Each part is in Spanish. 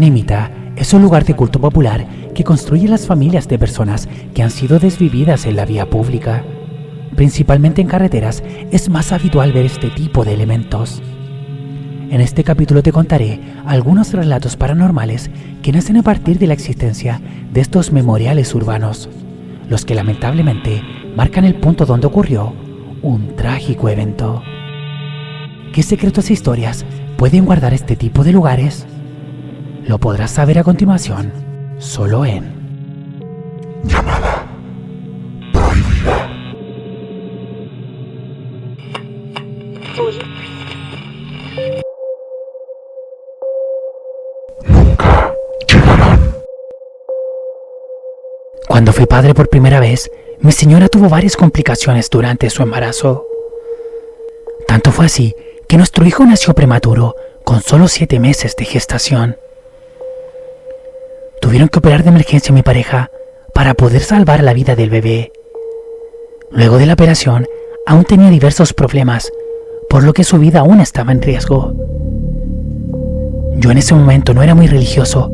Nemita es un lugar de culto popular que construyen las familias de personas que han sido desvividas en la vía pública. Principalmente en carreteras es más habitual ver este tipo de elementos. En este capítulo te contaré algunos relatos paranormales que nacen a partir de la existencia de estos memoriales urbanos, los que lamentablemente marcan el punto donde ocurrió un trágico evento. ¿Qué secretos e historias pueden guardar este tipo de lugares? Lo podrás saber a continuación, solo en Llamada prohibida. Nunca llegarán. Cuando fui padre por primera vez, mi señora tuvo varias complicaciones durante su embarazo. Tanto fue así que nuestro hijo nació prematuro, con solo 7 meses de gestación. Tuvieron que operar de emergencia a mi pareja para poder salvar la vida del bebé. Luego de la operación, aún tenía diversos problemas, por lo que su vida aún estaba en riesgo. Yo en ese momento no era muy religioso,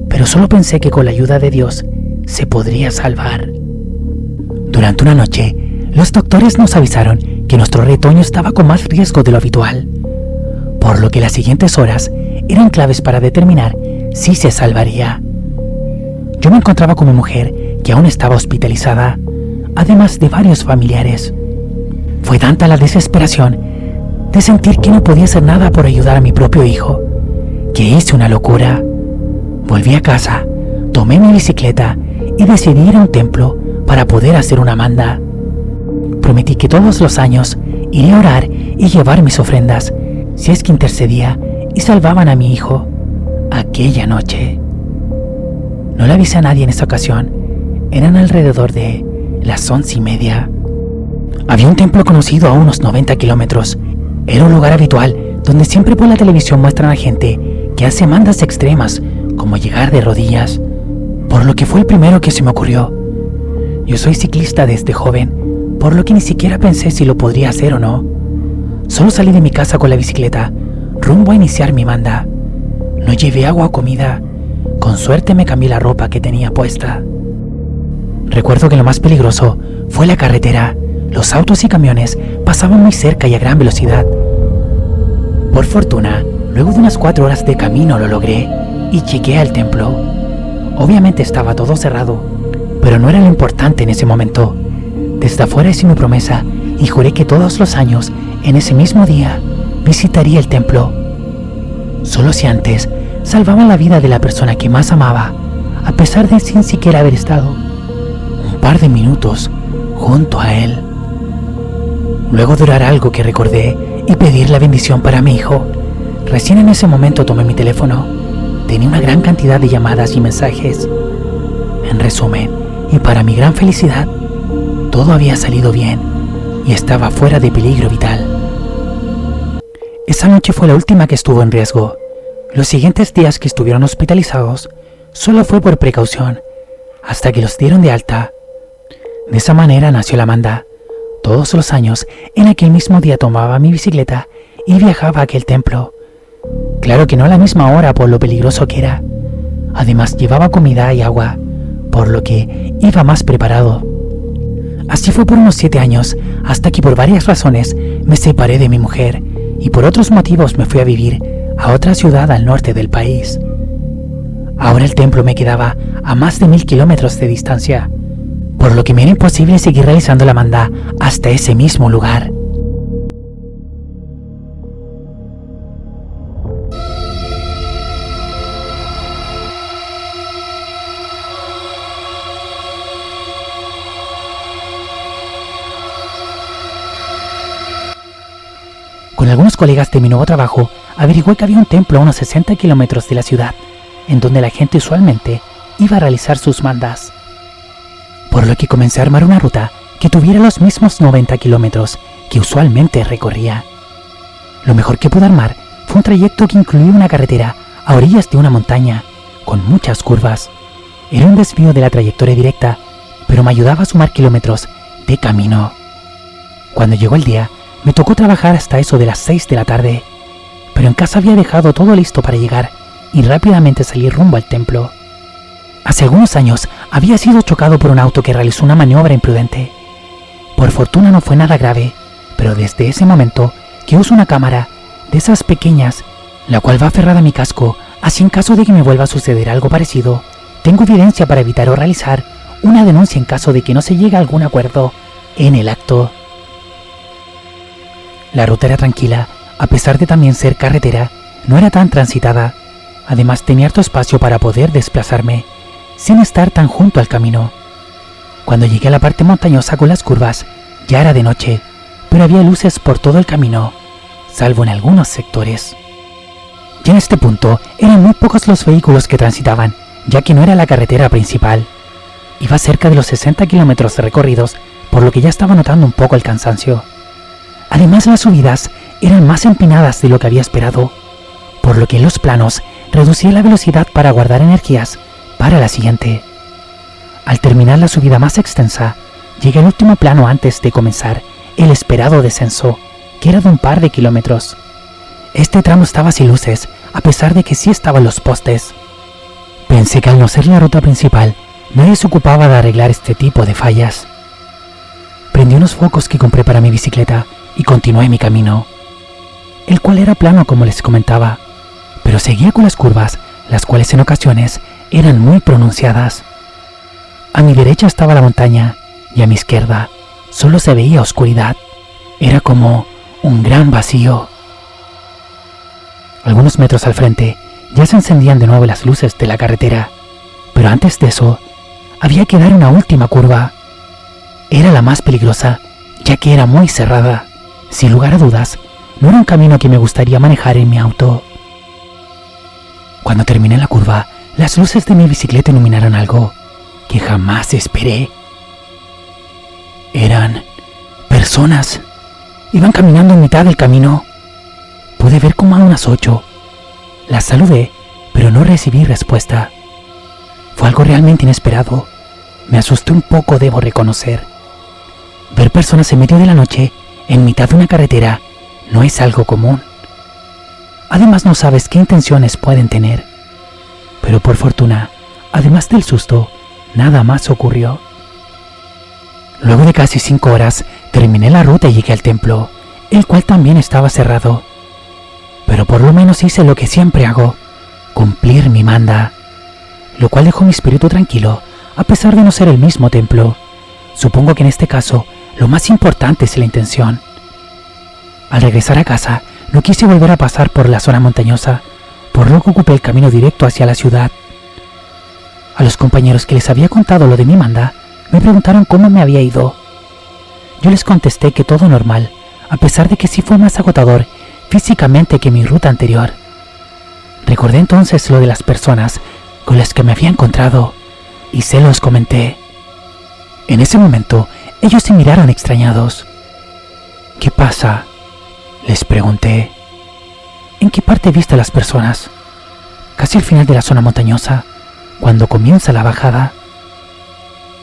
pero solo pensé que con la ayuda de Dios se podría salvar. Durante una noche, los doctores nos avisaron que nuestro retoño estaba con más riesgo de lo habitual, por lo que las siguientes horas eran claves para determinar si se salvaría. Yo me encontraba con mi mujer, que aún estaba hospitalizada, además de varios familiares. Fue tanta la desesperación de sentir que no podía hacer nada por ayudar a mi propio hijo, que hice una locura. Volví a casa, tomé mi bicicleta y decidí ir a un templo para poder hacer una manda. Prometí que todos los años iría a orar y llevar mis ofrendas, si es que intercedía y salvaban a mi hijo. Aquella noche no le avisé a nadie en esa ocasión. Eran alrededor de las 11:30. Había un templo conocido a unos 90 kilómetros. Era un lugar habitual donde siempre por la televisión muestran a gente que hace mandas extremas, como llegar de rodillas, por lo que fue el primero que se me ocurrió. Yo soy ciclista desde joven, por lo que ni siquiera pensé si lo podría hacer o no. Solo salí de mi casa con la bicicleta, rumbo a iniciar mi manda. No llevé agua o comida. Con suerte me cambié la ropa que tenía puesta. Recuerdo que lo más peligroso fue la carretera. Los autos y camiones pasaban muy cerca y a gran velocidad. Por fortuna, luego de unas 4 horas de camino lo logré y llegué al templo. Obviamente estaba todo cerrado, pero no era lo importante en ese momento. Desde afuera hice mi promesa y juré que todos los años, en ese mismo día, visitaría el templo. Solo si antes salvaba la vida de la persona que más amaba, a pesar de sin siquiera haber estado un par de minutos junto a él. Luego de orar algo que recordé y pedir la bendición para mi hijo, recién en ese momento tomé mi teléfono. Tenía una gran cantidad de llamadas y mensajes. En resumen, y para mi gran felicidad, todo había salido bien y estaba fuera de peligro vital. Esa noche fue la última que estuvo en riesgo. Los siguientes días que estuvieron hospitalizados solo fue por precaución, hasta que los dieron de alta. De esa manera nació la manda. Todos los años, en aquel mismo día tomaba mi bicicleta y viajaba a aquel templo. Claro que no a la misma hora por lo peligroso que era. Además llevaba comida y agua, por lo que iba más preparado. Así fue por unos 7 años, hasta que por varias razones me separé de mi mujer y por otros motivos me fui a vivir a otra ciudad al norte del país. Ahora el templo me quedaba a más de 1000 kilómetros de distancia, por lo que me era imposible seguir realizando la manda hasta ese mismo lugar. Con algunos colegas de mi nuevo trabajo, averigué que había un templo a unos 60 kilómetros de la ciudad, en donde la gente usualmente iba a realizar sus mandas. Por lo que comencé a armar una ruta que tuviera los mismos 90 kilómetros que usualmente recorría. Lo mejor que pude armar fue un trayecto que incluía una carretera a orillas de una montaña, con muchas curvas. Era un desvío de la trayectoria directa, pero me ayudaba a sumar kilómetros de camino. Cuando llegó el día, me tocó trabajar hasta eso de las 6 de la tarde, pero en casa había dejado todo listo para llegar, y rápidamente salí rumbo al templo. Hace algunos años había sido chocado por un auto que realizó una maniobra imprudente. Por fortuna no fue nada grave, pero desde ese momento que uso una cámara de esas pequeñas, la cual va aferrada a mi casco, así en caso de que me vuelva a suceder algo parecido, tengo evidencia para evitar o realizar una denuncia en caso de que no se llegue a algún acuerdo en el acto. La ruta era tranquila, a pesar de también ser carretera, no era tan transitada. Además tenía harto espacio para poder desplazarme, sin estar tan junto al camino. Cuando llegué a la parte montañosa con las curvas, ya era de noche, pero había luces por todo el camino, salvo en algunos sectores. Y en este punto eran muy pocos los vehículos que transitaban, ya que no era la carretera principal. Iba cerca de los 60 kilómetros recorridos, por lo que ya estaba notando un poco el cansancio. Además, las subidas eran más empinadas de lo que había esperado, por lo que en los planos reducí la velocidad para guardar energías para la siguiente. Al terminar la subida más extensa, llegué al último plano antes de comenzar el esperado descenso, que era de un par de kilómetros. Este tramo estaba sin luces, a pesar de que sí estaban los postes. Pensé que al no ser la ruta principal, nadie se ocupaba de arreglar este tipo de fallas. Prendí unos focos que compré para mi bicicleta y continué mi camino, el cual era plano como les comentaba, pero seguía con las curvas, las cuales en ocasiones eran muy pronunciadas. A mi derecha estaba la montaña y a mi izquierda solo se veía oscuridad. Era como un gran vacío. Algunos metros al frente ya se encendían de nuevo las luces de la carretera, pero antes de eso había que dar una última curva. Era la más peligrosa, ya que era muy cerrada. Sin lugar a dudas, no era un camino que me gustaría manejar en mi auto. Cuando terminé la curva, las luces de mi bicicleta iluminaron algo que jamás esperé. Eran personas. Iban caminando en mitad del camino. Pude ver como a unas 8. Las saludé, pero no recibí respuesta. Fue algo realmente inesperado. Me asusté un poco, debo reconocer. Ver personas en medio de la noche, en mitad de una carretera, no es algo común. Además no sabes qué intenciones pueden tener. Pero por fortuna, además del susto, nada más ocurrió. Luego de casi 5 horas, terminé la ruta y llegué al templo, el cual también estaba cerrado. Pero por lo menos hice lo que siempre hago, cumplir mi manda, lo cual dejó mi espíritu tranquilo, a pesar de no ser el mismo templo. Supongo que en este caso, lo más importante es la intención. Al regresar a casa, no quise volver a pasar por la zona montañosa, por lo que ocupé el camino directo hacia la ciudad. A los compañeros que les había contado lo de mi manda, me preguntaron cómo me había ido. Yo les contesté que todo normal, a pesar de que sí fue más agotador físicamente que mi ruta anterior. Recordé entonces lo de las personas con las que me había encontrado y se los comenté. En ese momento, ellos se miraron extrañados. ¿Qué pasa?, les pregunté. ¿En qué parte viste a las personas? Casi al final de la zona montañosa, cuando comienza la bajada.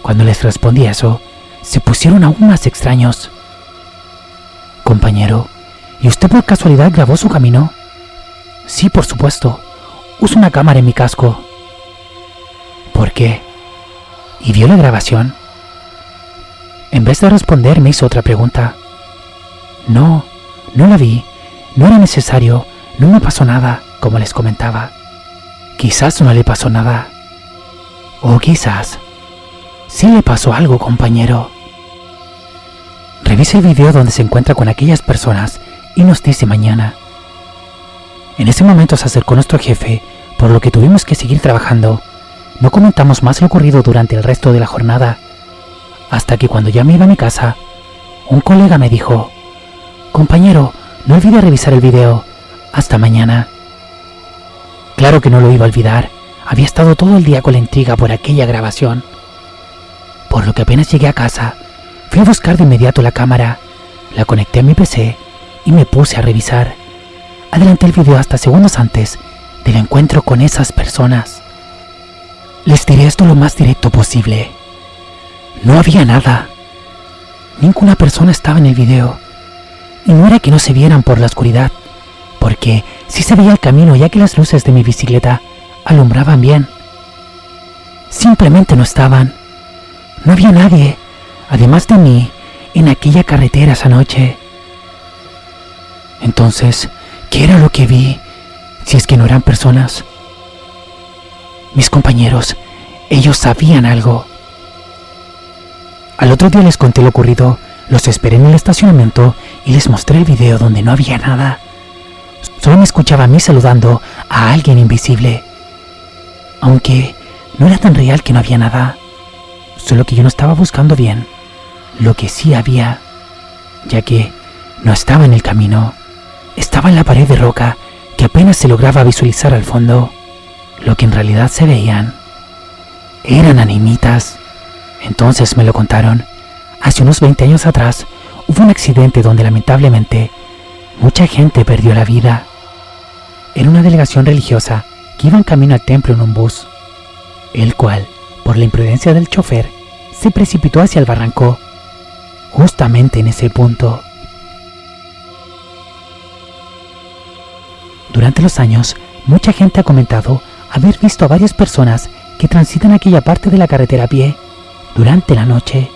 Cuando les respondí eso, se pusieron aún más extraños. Compañero, ¿y usted por casualidad grabó su camino? Sí, por supuesto. Uso una cámara en mi casco. ¿Por qué? ¿Y vio la grabación? En vez de responder, me hizo otra pregunta. No la vi. No era necesario. No me pasó nada, como les comentaba. Quizás no le pasó nada. O quizás sí le pasó algo, compañero. Revise el video donde se encuentra con aquellas personas y nos dice mañana. En ese momento se acercó nuestro jefe, por lo que tuvimos que seguir trabajando. No comentamos más lo ocurrido durante el resto de la jornada, hasta que cuando ya me iba a mi casa, un colega me dijo: compañero, no olvide revisar el video. Hasta mañana. Claro que no lo iba a olvidar. Había estado todo el día con la intriga por aquella grabación. Por lo que apenas llegué a casa, fui a buscar de inmediato la cámara, la conecté a mi PC y me puse a revisar. Adelanté el video hasta segundos antes del encuentro con esas personas. Les diré esto lo más directo posible. No había nada. Ninguna persona estaba en el video. Y no era que no se vieran por la oscuridad, porque sí se veía el camino ya que las luces de mi bicicleta alumbraban bien. Simplemente no estaban. No había nadie, además de mí, en aquella carretera esa noche. Entonces, ¿qué era lo que vi? Si es que no eran personas. Mis compañeros, ellos sabían algo. Al otro día les conté lo ocurrido, los esperé en el estacionamiento y les mostré el video donde no había nada. Solo me escuchaba a mí saludando a alguien invisible. Aunque no era tan real que no había nada, solo que yo no estaba buscando bien lo que sí había, ya que no estaba en el camino, estaba en la pared de roca que apenas se lograba visualizar al fondo. Lo que en realidad se veían eran animitas. Entonces me lo contaron. Hace unos 20 años atrás hubo un accidente donde lamentablemente mucha gente perdió la vida. Era una delegación religiosa que iba en camino al templo en un bus, el cual, por la imprudencia del chofer, se precipitó hacia el barranco, justamente en ese punto. Durante los años, mucha gente ha comentado haber visto a varias personas que transitan aquella parte de la carretera a pie durante la noche,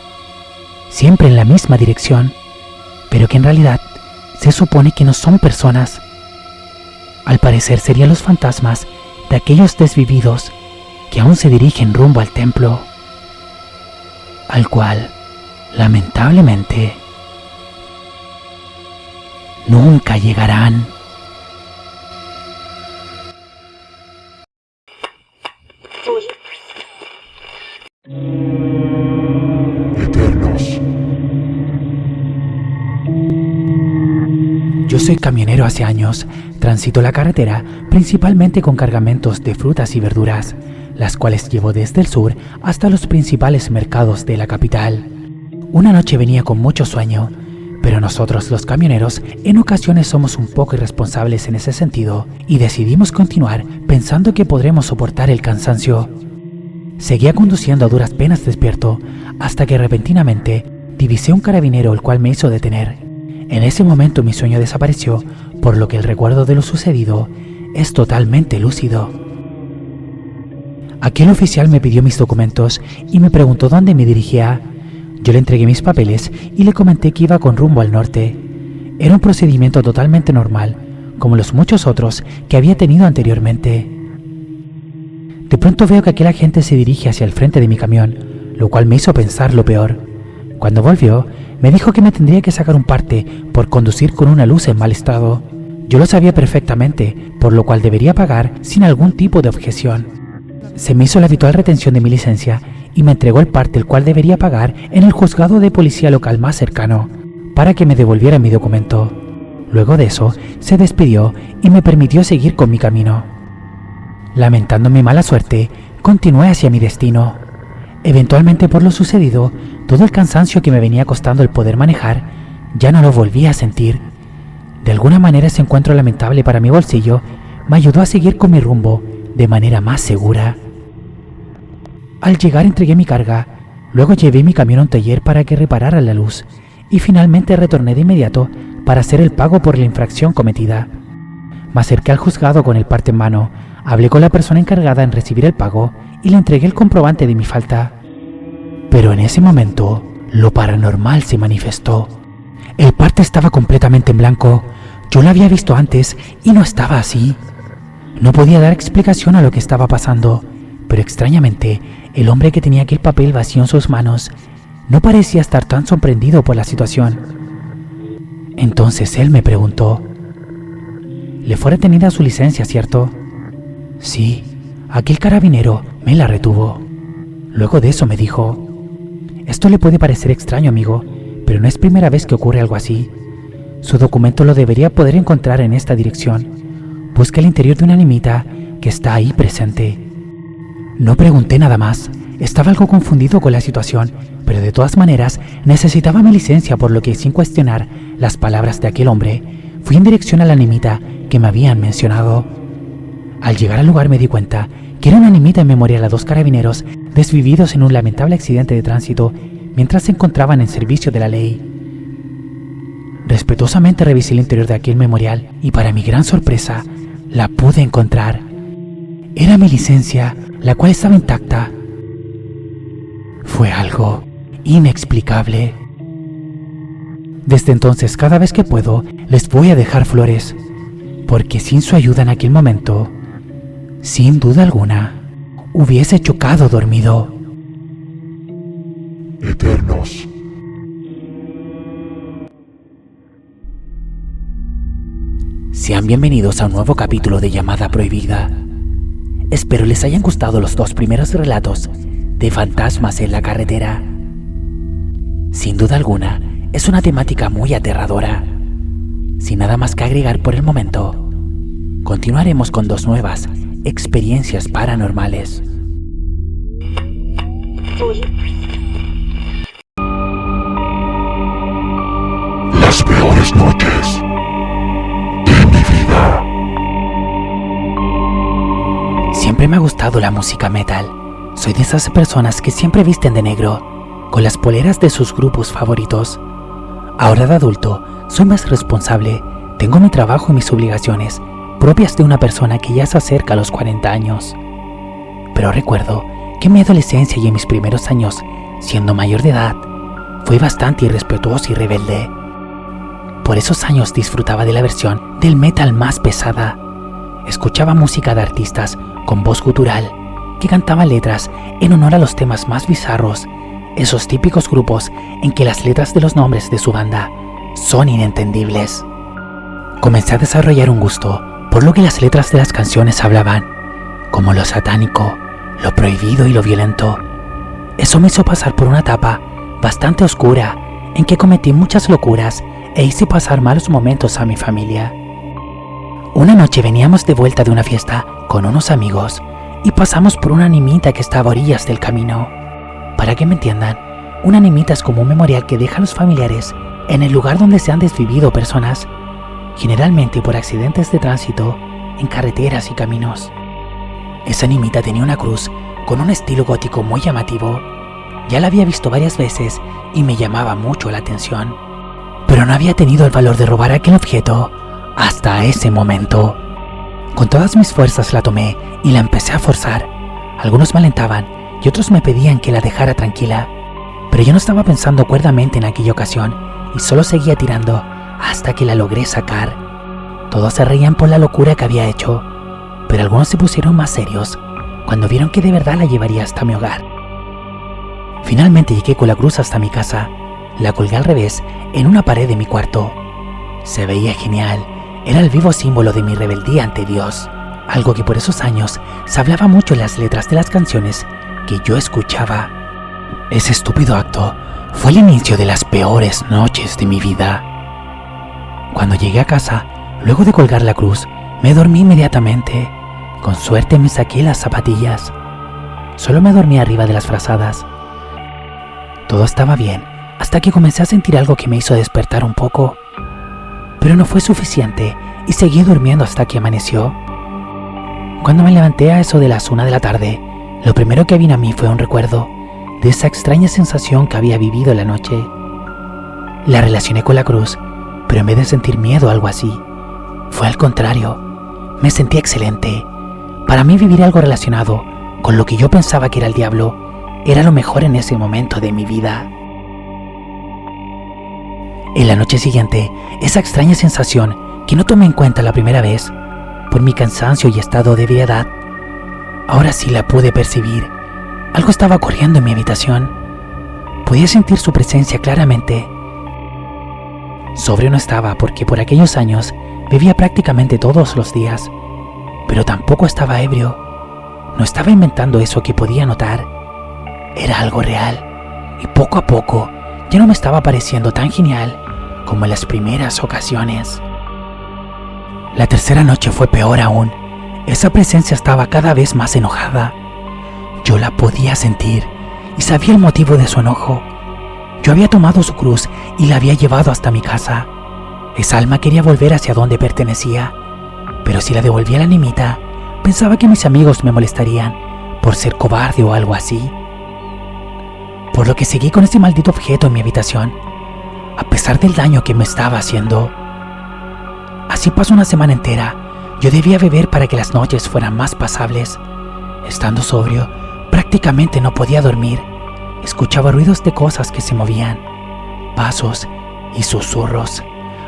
siempre en la misma dirección, pero que en realidad se supone que no son personas. Al parecer serían los fantasmas de aquellos desvividos que aún se dirigen rumbo al templo, al cual, lamentablemente, nunca llegarán. Eternos. Yo soy camionero hace años, transito la carretera principalmente con cargamentos de frutas y verduras, las cuales llevo desde el sur hasta los principales mercados de la capital. Una noche venía con mucho sueño, pero nosotros los camioneros en ocasiones somos un poco irresponsables en ese sentido y decidimos continuar pensando que podremos soportar el cansancio. Seguía conduciendo a duras penas despierto hasta que repentinamente divisé un carabinero el cual me hizo detener. En ese momento mi sueño desapareció, por lo que el recuerdo de lo sucedido es totalmente lúcido. Aquel oficial me pidió mis documentos y me preguntó dónde me dirigía. Yo le entregué mis papeles y le comenté que iba con rumbo al norte. Era un procedimiento totalmente normal, como los muchos otros que había tenido anteriormente. De pronto veo que aquel agente se dirige hacia el frente de mi camión, lo cual me hizo pensar lo peor. Cuando volvió, me dijo que me tendría que sacar un parte por conducir con una luz en mal estado. Yo lo sabía perfectamente, por lo cual debería pagar sin algún tipo de objeción. Se me hizo la habitual retención de mi licencia y me entregó el parte el cual debería pagar en el juzgado de policía local más cercano, para que me devolviera mi documento. Luego de eso, se despidió y me permitió seguir con mi camino. Lamentando mi mala suerte, continué hacia mi destino. Eventualmente, por lo sucedido, todo el cansancio que me venía costando el poder manejar, ya no lo volví a sentir. De alguna manera ese encuentro lamentable para mi bolsillo me ayudó a seguir con mi rumbo de manera más segura. Al llegar entregué mi carga, luego llevé mi camión a un taller para que reparara la luz y finalmente retorné de inmediato para hacer el pago por la infracción cometida. Me acerqué al juzgado con el parte en mano, hablé con la persona encargada en recibir el pago y le entregué el comprobante de mi falta. Pero en ese momento, lo paranormal se manifestó. El parte estaba completamente en blanco. Yo lo había visto antes y no estaba así. No podía dar explicación a lo que estaba pasando, pero extrañamente, el hombre que tenía aquel papel vacío en sus manos no parecía estar tan sorprendido por la situación. Entonces él me preguntó: «¿Le fue retenida su licencia, cierto?» «Sí, aquel carabinero me la retuvo». Luego de eso me dijo: «Esto le puede parecer extraño, amigo, pero no es primera vez que ocurre algo así. Su documento lo debería poder encontrar en esta dirección. Busca el interior de una animita que está ahí presente». No pregunté nada más. Estaba algo confundido con la situación, pero de todas maneras necesitaba mi licencia, por lo que sin cuestionar las palabras de aquel hombre, fui en dirección a la animita que me habían mencionado. Al llegar al lugar me di cuenta que era una animita en memorial a dos carabineros desvividos en un lamentable accidente de tránsito mientras se encontraban en servicio de la ley. Respetuosamente revisé el interior de aquel memorial y para mi gran sorpresa, la pude encontrar. Era mi licencia, la cual estaba intacta. Fue algo inexplicable. Desde entonces, cada vez que puedo, les voy a dejar flores, porque sin su ayuda en aquel momento, sin duda alguna, hubiese chocado dormido. Eternos. Sean bienvenidos a un nuevo capítulo de Llamada Prohibida. Espero les hayan gustado los 2 primeros relatos de fantasmas en la carretera. Sin duda alguna, es una temática muy aterradora. Sin nada más que agregar por el momento, continuaremos con 2 nuevas experiencias paranormales. Las peores noches de mi vida. Siempre me ha gustado la música metal. Soy de esas personas que siempre visten de negro, con las poleras de sus grupos favoritos. Ahora de adulto, soy más responsable, tengo mi trabajo y mis obligaciones, propias de una persona que ya se acerca a los 40 años. Pero recuerdo que en mi adolescencia y en mis primeros años, siendo mayor de edad, fui bastante irrespetuoso y rebelde. Por esos años disfrutaba de la versión del metal más pesada. Escuchaba música de artistas con voz gutural que cantaban letras en honor a los temas más bizarros, esos típicos grupos en que las letras de los nombres de su banda son inentendibles. Comencé a desarrollar un gusto por lo que las letras de las canciones hablaban, como lo satánico, lo prohibido y lo violento. Eso me hizo pasar por una etapa bastante oscura en que cometí muchas locuras e hice pasar malos momentos a mi familia. Una noche veníamos de vuelta de una fiesta con unos amigos y pasamos por una animita que estaba a orillas del camino. Para que me entiendan, una animita es como un memorial que deja a los familiares en el lugar donde se han desvivido personas, generalmente por accidentes de tránsito en carreteras y caminos. Esa animita tenía una cruz con un estilo gótico muy llamativo. Ya la había visto varias veces y me llamaba mucho la atención, pero no había tenido el valor de robar aquel objeto hasta ese momento. Con todas mis fuerzas la tomé y la empecé a forzar. Algunos me alentaban y otros me pedían que la dejara tranquila, pero yo no estaba pensando cuerdamente en aquella ocasión y solo seguía tirando hasta que la logré sacar. Todos se reían por la locura que había hecho, pero algunos se pusieron más serios cuando vieron que de verdad la llevaría hasta mi hogar. Finalmente llegué con la cruz hasta mi casa, la colgué al revés en una pared de mi cuarto. Se veía genial, era el vivo símbolo de mi rebeldía ante Dios, algo que por esos años se hablaba mucho en las letras de las canciones que yo escuchaba. Ese estúpido acto fue el inicio de las peores noches de mi vida. Cuando llegué a casa, luego de colgar la cruz, me dormí inmediatamente. Con suerte me saqué las zapatillas. Solo me dormí arriba de las frazadas. Todo estaba bien, hasta que comencé a sentir algo que me hizo despertar un poco. Pero no fue suficiente y seguí durmiendo hasta que amaneció. Cuando me levanté a eso de las 1 de la tarde, lo primero que vino a mí fue un recuerdo de esa extraña sensación que había vivido la noche. La relacioné con la cruz, pero en vez de sentir miedo o algo así, fue al contrario. Me sentí excelente. Para mí vivir algo relacionado con lo que yo pensaba que era el diablo era lo mejor en ese momento de mi vida. En la noche siguiente, esa extraña sensación que no tomé en cuenta la primera vez, por mi cansancio y estado de ebriedad, ahora sí la pude percibir. Algo estaba ocurriendo en mi habitación. Podía sentir su presencia claramente. Sobrio no estaba porque por aquellos años bebía prácticamente todos los días, pero tampoco estaba ebrio. No estaba inventando eso que podía notar. Era algo real y poco a poco ya no me estaba pareciendo tan genial como en las primeras ocasiones. La tercera noche fue peor aún. Esa presencia estaba cada vez más enojada. Yo la podía sentir y sabía el motivo de su enojo. Yo había tomado su cruz y la había llevado hasta mi casa. Esa alma quería volver hacia donde pertenecía, pero si la devolvía a la animita, pensaba que mis amigos me molestarían por ser cobarde o algo así. Por lo que seguí con ese maldito objeto en mi habitación. pesar del daño que me estaba haciendo. Así pasó una semana entera. Yo debía beber para que las noches fueran más pasables. Estando sobrio, prácticamente no podía dormir. Escuchaba ruidos de cosas que se movían, pasos y susurros.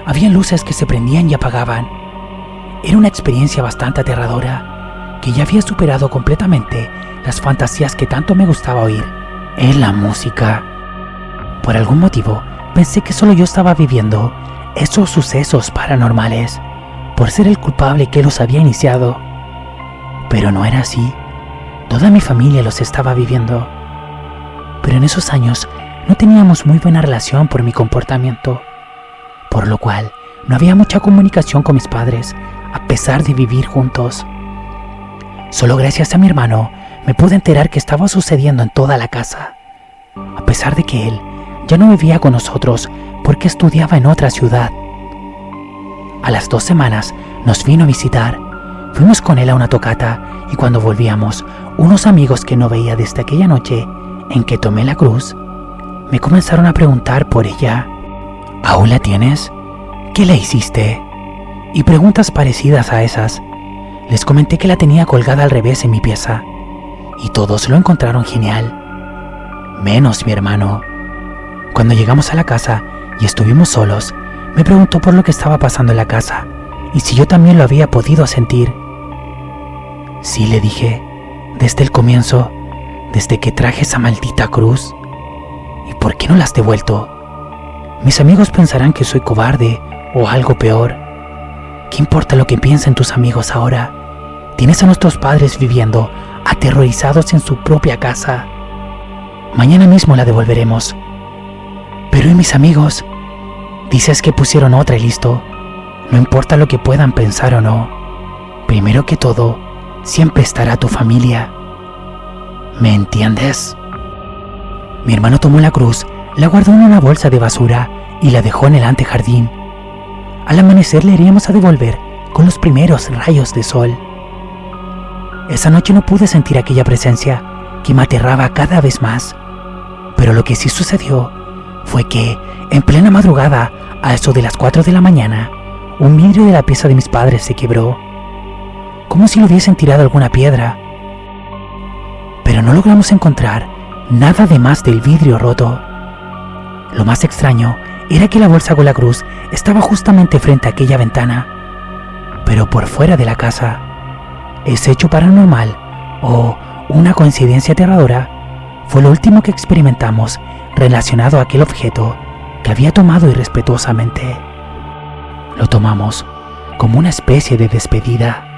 Había luces que se prendían y apagaban. Era una experiencia bastante aterradora, que ya había superado completamente las fantasías que tanto me gustaba oír en la música. Por algún motivo, pensé que solo yo estaba viviendo esos sucesos paranormales, por ser el culpable que los había iniciado. Pero no era así. Toda mi familia los estaba viviendo. Pero en esos años no teníamos muy buena relación por mi comportamiento, por lo cual no había mucha comunicación con mis padres, a pesar de vivir juntos. Solo gracias a mi hermano me pude enterar qué estaba sucediendo en toda la casa, a pesar de que él ya no vivía con nosotros porque estudiaba en otra ciudad. A las 2 semanas nos vino a visitar. Fuimos con él a una tocata y cuando volvíamos, unos amigos que no veía desde aquella noche en que tomé la cruz, me comenzaron a preguntar por ella. ¿Aún la tienes? ¿Qué le hiciste? Y preguntas parecidas a esas. Les comenté que la tenía colgada al revés en mi pieza y todos lo encontraron genial, menos mi hermano. Cuando llegamos a la casa y estuvimos solos, me preguntó por lo que estaba pasando en la casa y si yo también lo había podido sentir. Sí, le dije, desde el comienzo, desde que traje esa maldita cruz. ¿Y por qué no la has devuelto? Mis amigos pensarán que soy cobarde o algo peor. ¿Qué importa lo que piensen tus amigos ahora? Tienes a nuestros padres viviendo aterrorizados en su propia casa. Mañana mismo la devolveremos. Pero ¿y mis amigos? Dices que pusieron otra y listo. No importa lo que puedan pensar o no. Primero que todo, siempre estará tu familia. ¿Me entiendes? Mi hermano tomó la cruz, la guardó en una bolsa de basura y la dejó en el antejardín. Al amanecer le iríamos a devolver con los primeros rayos de sol. Esa noche no pude sentir aquella presencia que me aterraba cada vez más. Pero lo que sí sucedió fue que, en plena madrugada, a eso de las 4 de la mañana, un vidrio de la pieza de mis padres se quebró, como si lo hubiesen tirado alguna piedra. Pero no logramos encontrar nada de más del vidrio roto. Lo más extraño era que la bolsa con la cruz estaba justamente frente a aquella ventana, pero por fuera de la casa. Ese hecho paranormal, o una coincidencia aterradora, fue lo último que experimentamos relacionado a aquel objeto que había tomado irrespetuosamente. Lo tomamos como una especie de despedida.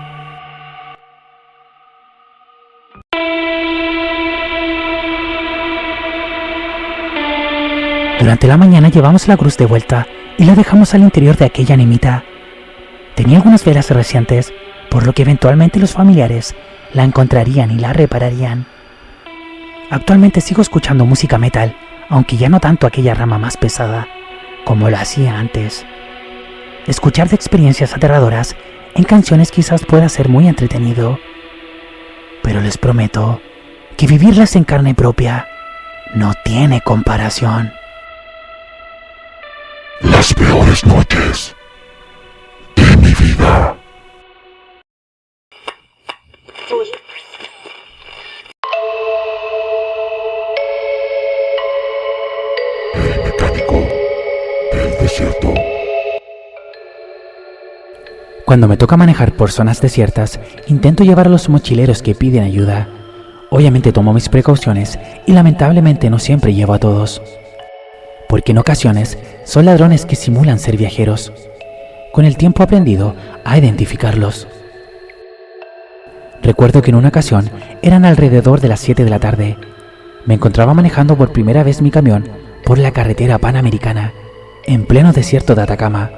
Durante la mañana llevamos la cruz de vuelta y la dejamos al interior de aquella animita. Tenía algunas velas recientes, por lo que eventualmente los familiares la encontrarían y la repararían. Actualmente sigo escuchando música metal, aunque ya no tanto aquella rama más pesada, como lo hacía antes. Escuchar de experiencias aterradoras en canciones quizás pueda ser muy entretenido, pero les prometo que vivirlas en carne propia no tiene comparación. Las peores noches de mi vida. El mecánico del desierto. Cuando me toca manejar por zonas desiertas, intento llevar a los mochileros que piden ayuda. Obviamente tomo mis precauciones y lamentablemente no siempre llevo a todos, porque en ocasiones son ladrones que simulan ser viajeros. Con el tiempo he aprendido a identificarlos. Recuerdo que en una ocasión eran alrededor de las 7 de la tarde. Me encontraba manejando por primera vez mi camión por la carretera panamericana, en pleno desierto de Atacama,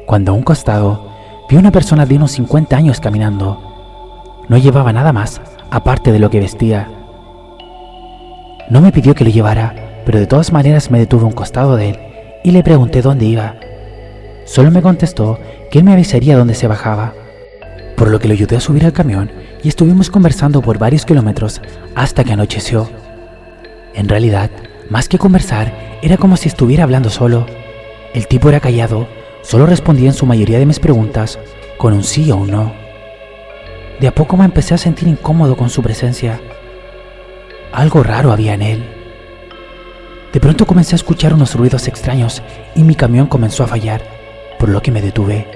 cuando a un costado vi una persona de unos 50 años caminando. No llevaba nada más, aparte de lo que vestía. No me pidió que lo llevara, pero de todas maneras me detuve a un costado de él y le pregunté dónde iba. Solo me contestó que él me avisaría dónde se bajaba, por lo que lo ayudé a subir al camión y estuvimos conversando por varios kilómetros hasta que anocheció. En realidad, más que conversar, era como si estuviera hablando solo, El tipo era callado, solo respondía en su mayoría de mis preguntas con un sí o un no. De a poco me empecé a sentir incómodo con su presencia. Algo raro había en él. De pronto comencé a escuchar unos ruidos extraños y mi camión comenzó a fallar, por lo que me detuve.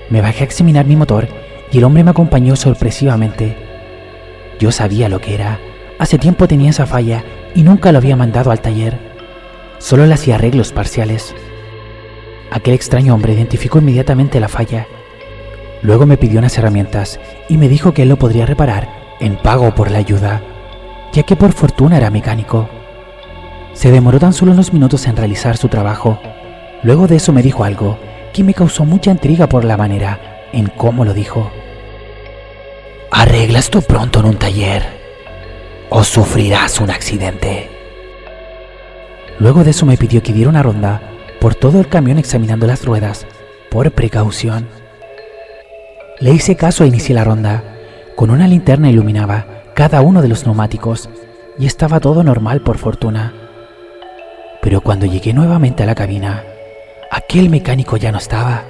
Me bajé a examinar mi motor y el hombre me acompañó sorpresivamente. Yo sabía lo que era. Hace tiempo tenía esa falla y nunca lo había mandado al taller. Solo le hacía arreglos parciales. Aquel extraño hombre identificó inmediatamente la falla. Luego me pidió unas herramientas y me dijo que él lo podría reparar en pago por la ayuda, ya que por fortuna era mecánico. Se demoró tan solo unos minutos en realizar su trabajo. Luego de eso me dijo algo que me causó mucha intriga por la manera en cómo lo dijo. Arregla esto pronto en un taller o sufrirás un accidente. Luego de eso me pidió que diera una ronda por todo el camión examinando las ruedas por precaución. Le hice caso e inicié la ronda. Con una linterna iluminaba cada uno de los neumáticos y estaba todo normal por fortuna. Pero cuando llegué nuevamente a la cabina, aquel mecánico ya no estaba.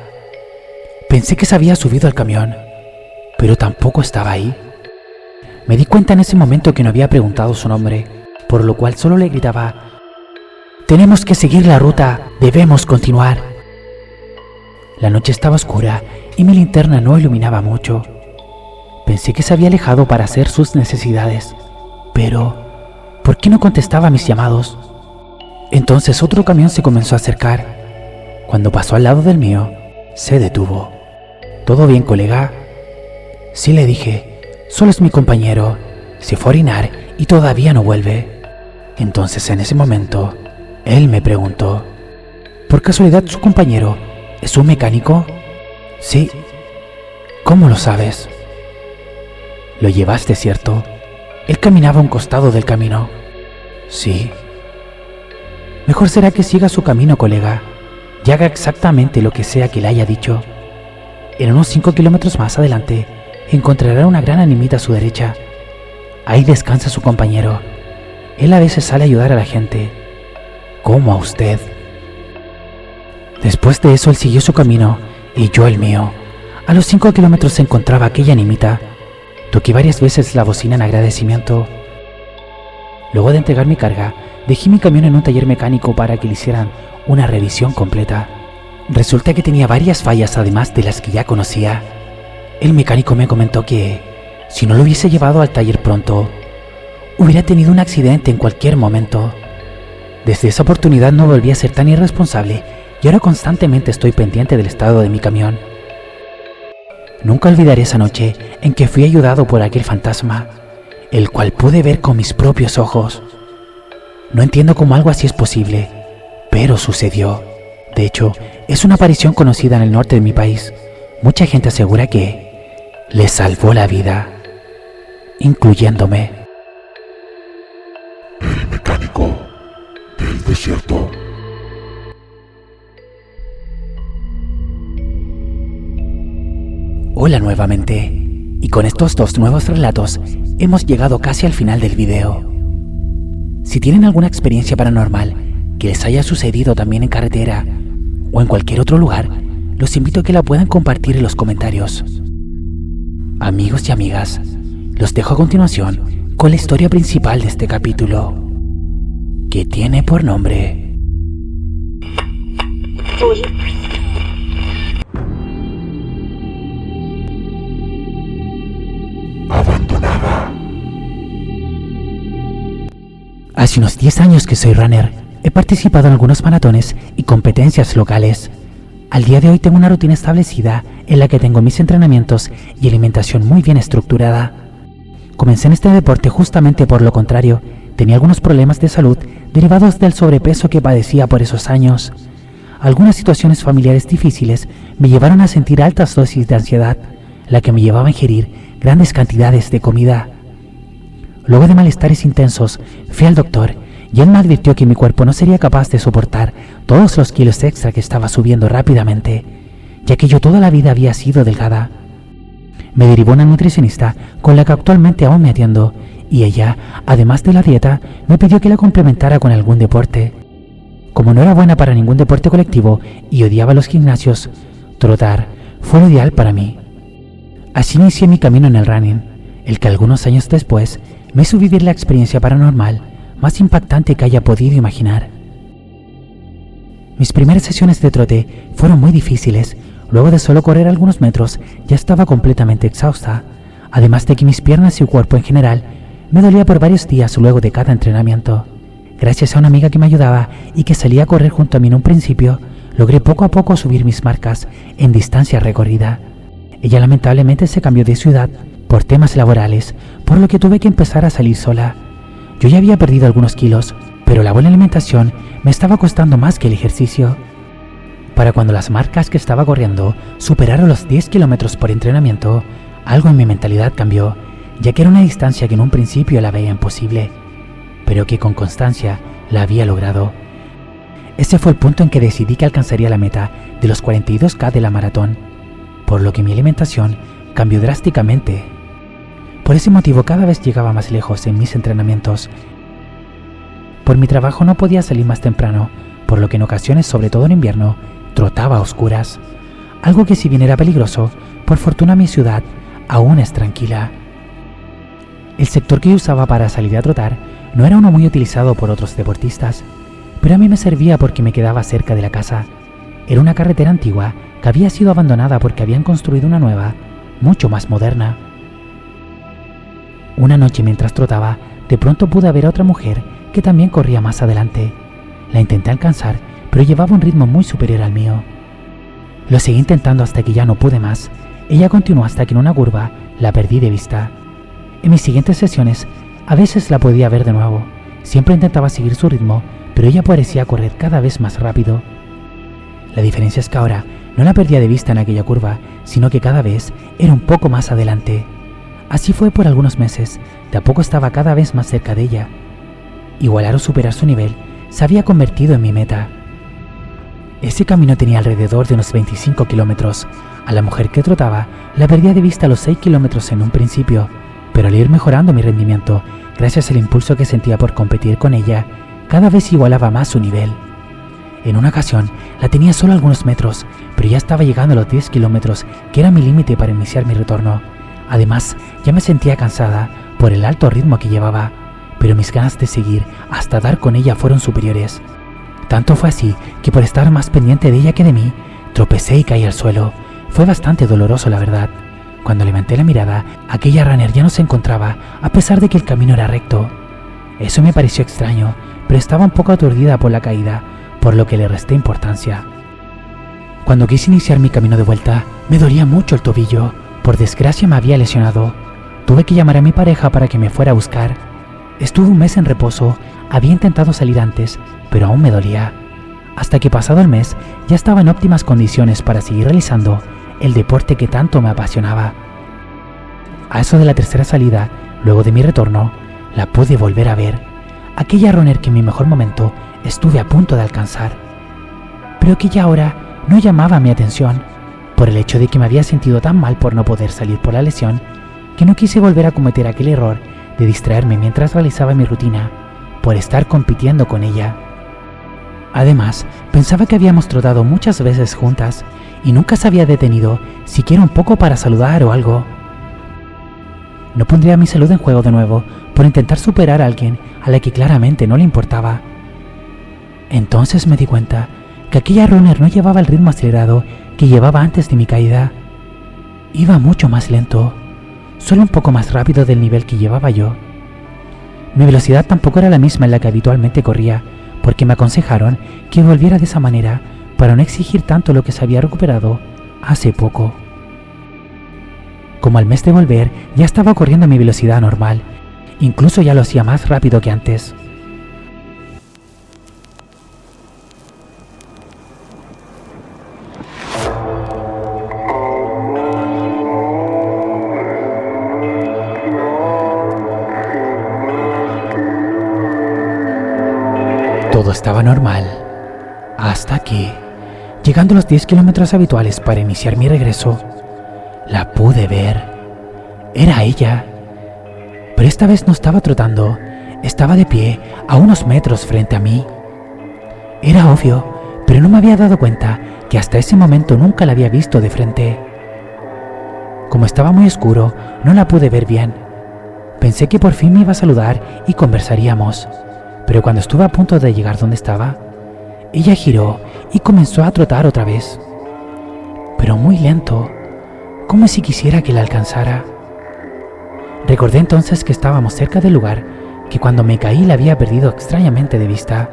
Pensé que se había subido al camión, pero tampoco estaba ahí. Me di cuenta en ese momento que no había preguntado su nombre, por lo cual solo le gritaba: «Tenemos que seguir la ruta, debemos continuar». La noche estaba oscura y mi linterna no iluminaba mucho. Pensé que se había alejado para hacer sus necesidades, pero ¿por qué no contestaba mis llamados? Entonces otro camión se comenzó a acercar. Cuando pasó al lado del mío, se detuvo. ¿Todo bien, colega? Sí, le dije. Solo es mi compañero. Se fue a orinar y todavía no vuelve. Entonces en ese momento, él me preguntó: ¿por casualidad su compañero es un mecánico? Sí. ¿Cómo lo sabes? Lo llevaste, ¿cierto? Él caminaba a un costado del camino. Sí. Mejor será que siga su camino, colega, y haga exactamente lo que sea que le haya dicho. En unos 5 kilómetros más adelante encontrará una gran animita a su derecha. Ahí descansa su compañero. Él a veces sale a ayudar a la gente, como a usted. Después de eso él siguió su camino y yo el mío. A los 5 kilómetros se encontraba aquella animita. Toqué varias veces la bocina en agradecimiento. Luego de entregar mi carga, dejé mi camión en un taller mecánico para que le hicieran una revisión completa. Resulta que tenía varias fallas además de las que ya conocía. El mecánico me comentó que, si no lo hubiese llevado al taller pronto, hubiera tenido un accidente en cualquier momento. Desde esa oportunidad no volví a ser tan irresponsable y ahora constantemente estoy pendiente del estado de mi camión. Nunca olvidaré esa noche en que fui ayudado por aquel fantasma, el cual pude ver con mis propios ojos. No entiendo cómo algo así es posible, pero sucedió. De hecho, es una aparición conocida en el norte de mi país. Mucha gente asegura que le salvó la vida, incluyéndome. El mecánico del desierto. Hola nuevamente, y con estos 2 nuevos relatos hemos llegado casi al final del video. Si tienen alguna experiencia paranormal que les haya sucedido también en carretera o en cualquier otro lugar, los invito a que la puedan compartir en los comentarios. Amigos y amigas, los dejo a continuación con la historia principal de este capítulo, que tiene por nombre Abandonada. Hace unos 10 años que soy runner. He participado en algunos maratones y competencias locales. Al día de hoy tengo una rutina establecida en la que tengo mis entrenamientos y alimentación muy bien estructurada. Comencé en este deporte justamente por lo contrario. Tenía algunos problemas de salud derivados del sobrepeso que padecía por esos años. Algunas situaciones familiares difíciles me llevaron a sentir altas dosis de ansiedad, la que me llevaba a ingerir grandes cantidades de comida. Luego de malestares intensos, fui al doctor y él me advirtió que mi cuerpo no sería capaz de soportar todos los kilos extra que estaba subiendo rápidamente, ya que yo toda la vida había sido delgada. Me derivó a una nutricionista con la que actualmente aún me atiendo, y ella, además de la dieta, me pidió que la complementara con algún deporte. Como no era buena para ningún deporte colectivo y odiaba los gimnasios, trotar fue lo ideal para mí. Así inicié mi camino en el running, el que algunos años después me hizo vivir la experiencia paranormal más impactante que haya podido imaginar. Mis primeras sesiones de trote fueron muy difíciles. Luego de solo correr algunos metros ya estaba completamente exhausta, además de que mis piernas y cuerpo en general me dolía por varios días luego de cada entrenamiento. Gracias a una amiga que me ayudaba y que salía a correr junto a mí en un principio, logré poco a poco subir mis marcas en distancia recorrida. Ella lamentablemente se cambió de ciudad por temas laborales, por lo que tuve que empezar a salir sola. Yo ya había perdido algunos kilos, pero la buena alimentación me estaba costando más que el ejercicio. Para cuando las marcas que estaba corriendo superaron los 10 kilómetros por entrenamiento, algo en mi mentalidad cambió, ya que era una distancia que en un principio la veía imposible, pero que con constancia la había logrado. Ese fue el punto en que decidí que alcanzaría la meta de los 42K de la maratón, por lo que mi alimentación cambió drásticamente. Por ese motivo cada vez llegaba más lejos en mis entrenamientos. Por mi trabajo no podía salir más temprano, por lo que en ocasiones, sobre todo en invierno, trotaba a oscuras, algo que si bien era peligroso, por fortuna mi ciudad aún es tranquila. El sector que yo usaba para salir a trotar no era uno muy utilizado por otros deportistas, pero a mí me servía porque me quedaba cerca de la casa. Era una carretera antigua que había sido abandonada porque habían construido una nueva, mucho más moderna. Una noche mientras trotaba, de pronto pude ver a otra mujer que también corría más adelante. La intenté alcanzar, pero llevaba un ritmo muy superior al mío. Lo seguí intentando hasta que ya no pude más. Ella continuó hasta que en una curva la perdí de vista. En mis siguientes sesiones, a veces la podía ver de nuevo. Siempre intentaba seguir su ritmo, pero ella parecía correr cada vez más rápido. La diferencia es que ahora no la perdía de vista en aquella curva, sino que cada vez era un poco más adelante. Así fue por algunos meses, de a poco estaba cada vez más cerca de ella. Igualar o superar su nivel se había convertido en mi meta. Ese camino tenía alrededor de unos 25 kilómetros. A la mujer que trotaba la perdía de vista a los 6 kilómetros en un principio, pero al ir mejorando mi rendimiento, gracias al impulso que sentía por competir con ella, cada vez igualaba más su nivel. En una ocasión la tenía solo algunos metros, pero ya estaba llegando a los 10 kilómetros, que era mi límite para iniciar mi retorno. Además, ya me sentía cansada por el alto ritmo que llevaba, pero mis ganas de seguir hasta dar con ella fueron superiores. Tanto fue así que por estar más pendiente de ella que de mí, tropecé y caí al suelo. Fue bastante doloroso, la verdad. Cuando levanté la mirada, aquella runner ya no se encontraba, a pesar de que el camino era recto. Eso me pareció extraño, pero estaba un poco aturdida por la caída, por lo que le resté importancia. Cuando quise iniciar mi camino de vuelta, me dolía mucho el tobillo. Por desgracia me había lesionado. Tuve que llamar a mi pareja para que me fuera a buscar. Estuve un mes en reposo, había intentado salir antes, pero aún me dolía. Hasta que pasado el mes, ya estaba en óptimas condiciones para seguir realizando el deporte que tanto me apasionaba. A eso de la tercera salida, luego de mi retorno, la pude volver a ver. Aquella runner que en mi mejor momento estuve a punto de alcanzar. Pero que ya ahora no llamaba mi atención, por el hecho de que me había sentido tan mal por no poder salir por la lesión, que no quise volver a cometer aquel error de distraerme mientras realizaba mi rutina, por estar compitiendo con ella. Además, pensaba que habíamos trotado muchas veces juntas y nunca se había detenido siquiera un poco para saludar o algo. No pondría mi salud en juego de nuevo por intentar superar a alguien a la que claramente no le importaba. Entonces me di cuenta que aquella runner no llevaba el ritmo acelerado que llevaba antes de mi caída. Iba mucho más lento, solo un poco más rápido del nivel que llevaba yo. Mi velocidad tampoco era la misma en la que habitualmente corría, porque me aconsejaron que volviera de esa manera para no exigir tanto lo que se había recuperado hace poco. Como al mes de volver ya estaba corriendo a mi velocidad normal, incluso ya lo hacía más rápido que antes. Todo estaba normal, hasta que, llegando a los 10 kilómetros habituales para iniciar mi regreso, la pude ver. Era ella. Pero esta vez no estaba trotando, estaba de pie a unos metros frente a mí. Era obvio, pero no me había dado cuenta que hasta ese momento nunca la había visto de frente. Como estaba muy oscuro, no la pude ver bien. Pensé que por fin me iba a saludar y conversaríamos, pero cuando estuve a punto de llegar donde estaba, ella giró y comenzó a trotar otra vez, pero muy lento, como si quisiera que la alcanzara. Recordé entonces que estábamos cerca del lugar que cuando me caí la había perdido extrañamente de vista.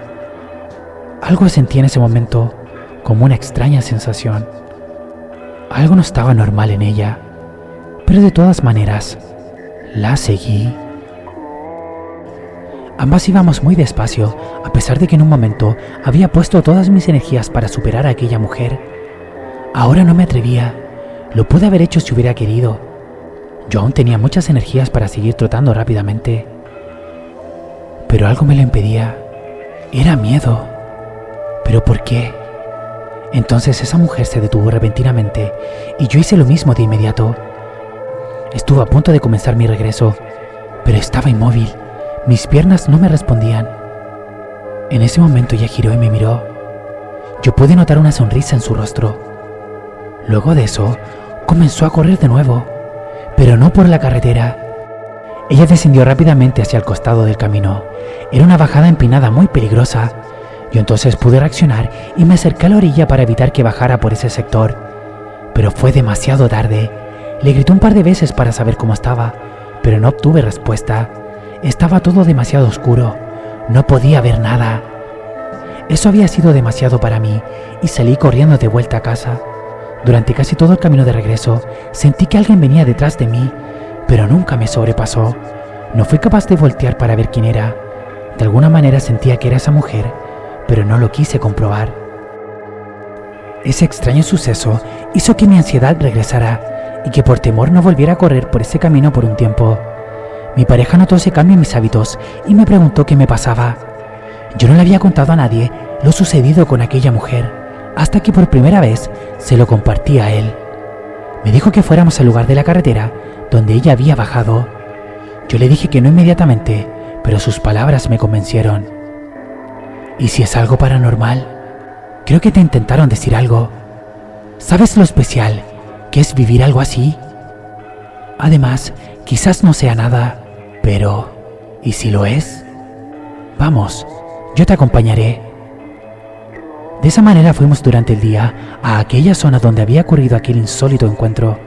Algo sentí en ese momento, como una extraña sensación. Algo no estaba normal en ella, pero de todas maneras, la seguí. Ambas íbamos muy despacio, a pesar de que en un momento había puesto todas mis energías para superar a aquella mujer. Ahora no me atrevía. Lo pude haber hecho si hubiera querido. Yo aún tenía muchas energías para seguir trotando rápidamente. Pero algo me lo impedía. Era miedo. ¿Pero por qué? Entonces esa mujer se detuvo repentinamente y yo hice lo mismo de inmediato. Estuve a punto de comenzar mi regreso, pero estaba inmóvil. Mis piernas no me respondían. En ese momento ella giró y me miró. Yo pude notar una sonrisa en su rostro. Luego de eso, comenzó a correr de nuevo, pero no por la carretera. Ella descendió rápidamente hacia el costado del camino. Era una bajada empinada muy peligrosa. Yo entonces pude reaccionar y me acerqué a la orilla para evitar que bajara por ese sector. Pero fue demasiado tarde. Le grité un par de veces para saber cómo estaba, pero no obtuve respuesta. Estaba todo demasiado oscuro. No podía ver nada. Eso había sido demasiado para mí y salí corriendo de vuelta a casa. Durante casi todo el camino de regreso, sentí que alguien venía detrás de mí, pero nunca me sobrepasó. No fui capaz de voltear para ver quién era. De alguna manera sentía que era esa mujer, pero no lo quise comprobar. Ese extraño suceso hizo que mi ansiedad regresara y que por temor no volviera a correr por ese camino por un tiempo. Mi pareja notó ese cambio en mis hábitos y me preguntó qué me pasaba. Yo no le había contado a nadie lo sucedido con aquella mujer, hasta que por primera vez se lo compartí a él. Me dijo que fuéramos al lugar de la carretera donde ella había bajado. Yo le dije que no inmediatamente, pero sus palabras me convencieron. ¿Y si es algo paranormal? Creo que te intentaron decir algo. ¿Sabes lo especial que es vivir algo así? Además, quizás no sea nada, pero ¿y si lo es? Vamos, yo te acompañaré. De esa manera fuimos durante el día a aquella zona donde había ocurrido aquel insólito encuentro.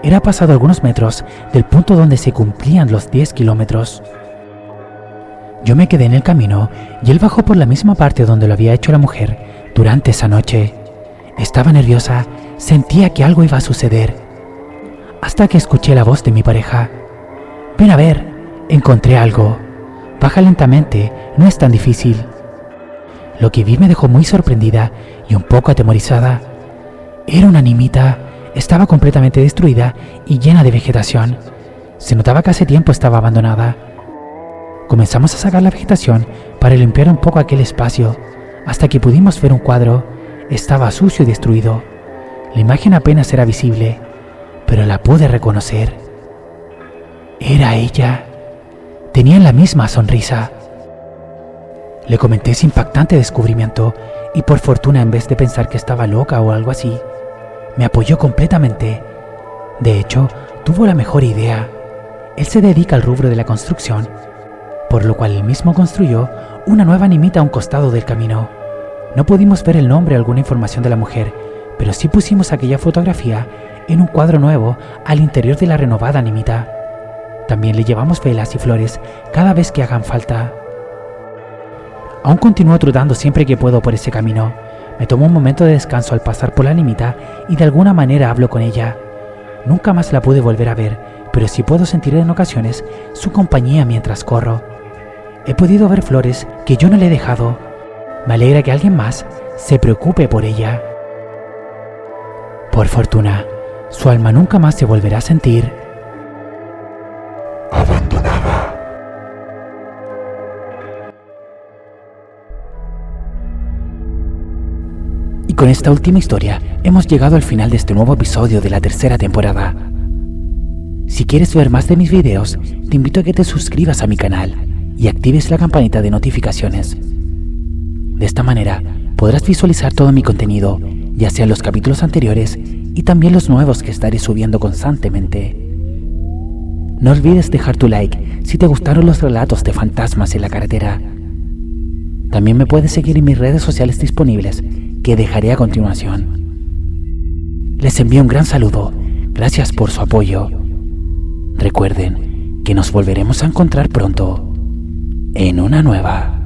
Era pasado algunos metros del punto donde se cumplían los 10 kilómetros. Yo me quedé en el camino y él bajó por la misma parte donde lo había hecho la mujer durante esa noche. Estaba nerviosa, sentía que algo iba a suceder, hasta que escuché la voz de mi pareja. Ven a ver, encontré algo. Baja lentamente, no es tan difícil. Lo que vi me dejó muy sorprendida y un poco atemorizada. Era una nimita, estaba completamente destruida y llena de vegetación. Se notaba que hace tiempo estaba abandonada. Comenzamos a sacar la vegetación para limpiar un poco aquel espacio, hasta que pudimos ver un cuadro. Estaba sucio y destruido. La imagen apenas era visible, pero la pude reconocer. Era ella. Tenía la misma sonrisa. Le comenté ese impactante descubrimiento y por fortuna, en vez de pensar que estaba loca o algo así, me apoyó completamente. De hecho, tuvo la mejor idea. Él se dedica al rubro de la construcción, por lo cual él mismo construyó una nueva nimita a un costado del camino. No pudimos ver el nombre o alguna información de la mujer, pero sí pusimos aquella fotografía en un cuadro nuevo al interior de la renovada nimita. También le llevamos velas y flores cada vez que hagan falta. Aún continúo trotando siempre que puedo por ese camino. Me tomo un momento de descanso al pasar por la nimita y de alguna manera hablo con ella. Nunca más la pude volver a ver, pero sí puedo sentir en ocasiones su compañía mientras corro. He podido ver flores que yo no le he dejado. Me alegra que alguien más se preocupe por ella. Por fortuna, su alma nunca más se volverá a sentir abandonada. Y con esta última historia hemos llegado al final de este nuevo episodio de la tercera temporada. Si quieres ver más de mis videos, te invito a que te suscribas a mi canal y actives la campanita de notificaciones. De esta manera podrás visualizar todo mi contenido, ya sea los capítulos anteriores y también los nuevos que estaré subiendo constantemente. No olvides dejar tu like si te gustaron los relatos de fantasmas en la carretera. También me puedes seguir en mis redes sociales disponibles, que dejaré a continuación. Les envío un gran saludo, gracias por su apoyo. Recuerden que nos volveremos a encontrar pronto en una nueva